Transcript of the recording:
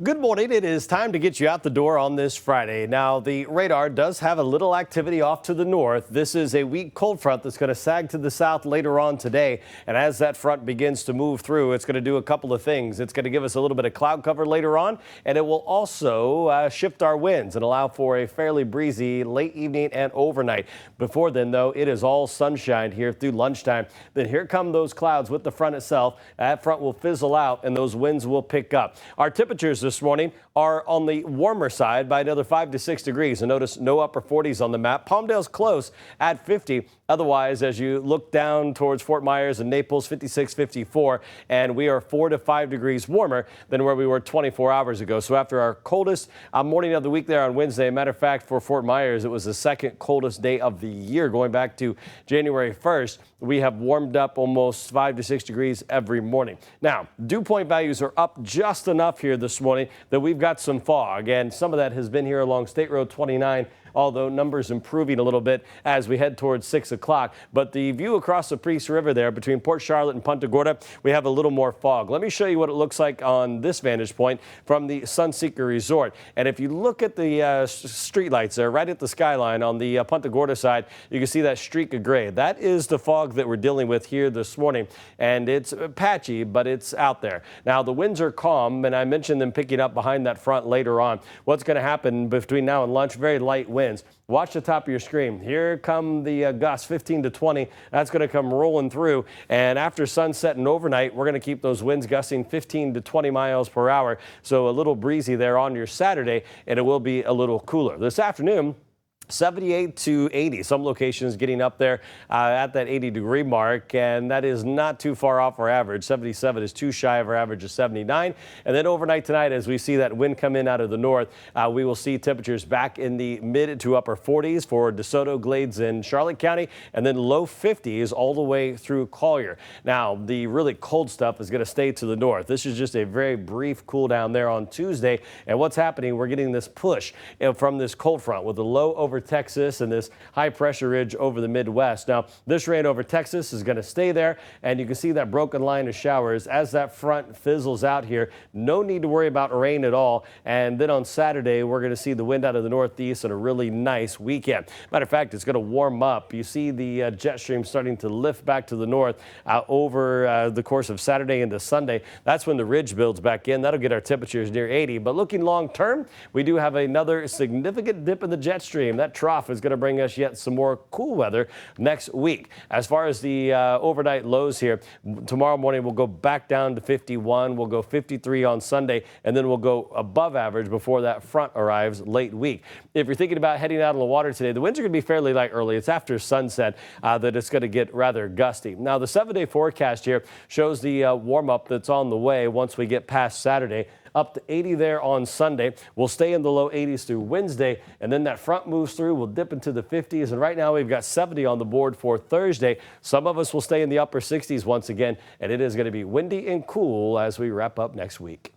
Good morning. It is time to get you out the door on this Friday. Now, the radar does have a little activity off to the north. This is a weak cold front that's going to sag to the south later on today. And as that front begins to move through, it's going to do a couple of things. It's going to give us a little bit of cloud cover later on, and it will also shift our winds and allow for a fairly breezy late evening and overnight. Before then, though, it is all sunshine here through lunchtime. Then here come those clouds with the front itself. That front will fizzle out and those winds will pick up. Our temperatures this morning are on the warmer side by another 5 to 6 degrees. And notice no upper 40s on the map. Palmdale's close at 50. Otherwise, as you look down towards Fort Myers and Naples, 56, 54, and we are 4 to 5 degrees warmer than where we were 24 hours ago. So after our coldest morning of the week there on Wednesday, matter of fact, for Fort Myers, it was the second coldest day of the year going back to January 1st. We have warmed up almost 5 to 6 degrees every morning. Now, dew point values are up just enough here this morning that we've got some fog, and some of that has been here along State Road 29. Although numbers improving a little bit as we head towards 6 o'clock. But the view across the Priest River there between Port Charlotte and Punta Gorda, we have a little more fog. Let me show you what it looks like on this vantage point from the Sunseeker Resort. And if you look at the street lights there right at the skyline on the Punta Gorda side, you can see that streak of gray. That is the fog that we're dealing with here this morning. And it's patchy, but it's out there. Now, the winds are calm, and I mentioned them picking up behind that front later on. What's going to happen between now and lunch? Very light winds. Watch the top of your screen. Here come the gusts, 15 to 20. That's going to come rolling through. And after sunset and overnight, we're going to keep those winds gusting 15 to 20 miles per hour. So a little breezy there on your Saturday, and it will be a little cooler. This afternoon, 78 to 80. Some locations getting up there at that 80-degree mark, and that is not too far off our average. 77 is too shy of our average of 79. And then overnight tonight, as we see that wind come in out of the north, we will see temperatures back in the mid to upper 40s for DeSoto, Glades, and Charlotte County, and then low 50s all the way through Collier. Now, the really cold stuff is going to stay to the north. This is just a very brief cool down there on Tuesday. And what's happening, we're getting this push from this cold front with the low over Texas and this high pressure ridge over the Midwest. Now, this rain over Texas is going to stay there, and you can see that broken line of showers as that front fizzles out here. No need to worry about rain at all. And then on Saturday, we're going to see the wind out of the northeast and a really nice weekend. Matter of fact, it's going to warm up. You see the jet stream starting to lift back to the north over the course of Saturday into Sunday. That's when the ridge builds back in. That'll get our temperatures near 80. But looking long term, we do have another significant dip in the jet stream. That trough is going to bring us yet some more cool weather next week. As far as the overnight lows here, tomorrow morning we'll go back down to 51. We'll go 53 on Sunday, and then we'll go above average before that front arrives late week. If you're thinking about heading out on the water today, the winds are going to be fairly light early. It's after sunset that it's going to get rather gusty. Now, the 7-day forecast here shows the warm up that's on the way once we get past Saturday. Up to 80 there on Sunday. We'll stay in the low 80s through Wednesday, and then that front moves through. We'll dip into the 50s, and right now we've got 70 on the board for Thursday. Some of us will stay in the upper 60s once again, and it is going to be windy and cool as we wrap up next week.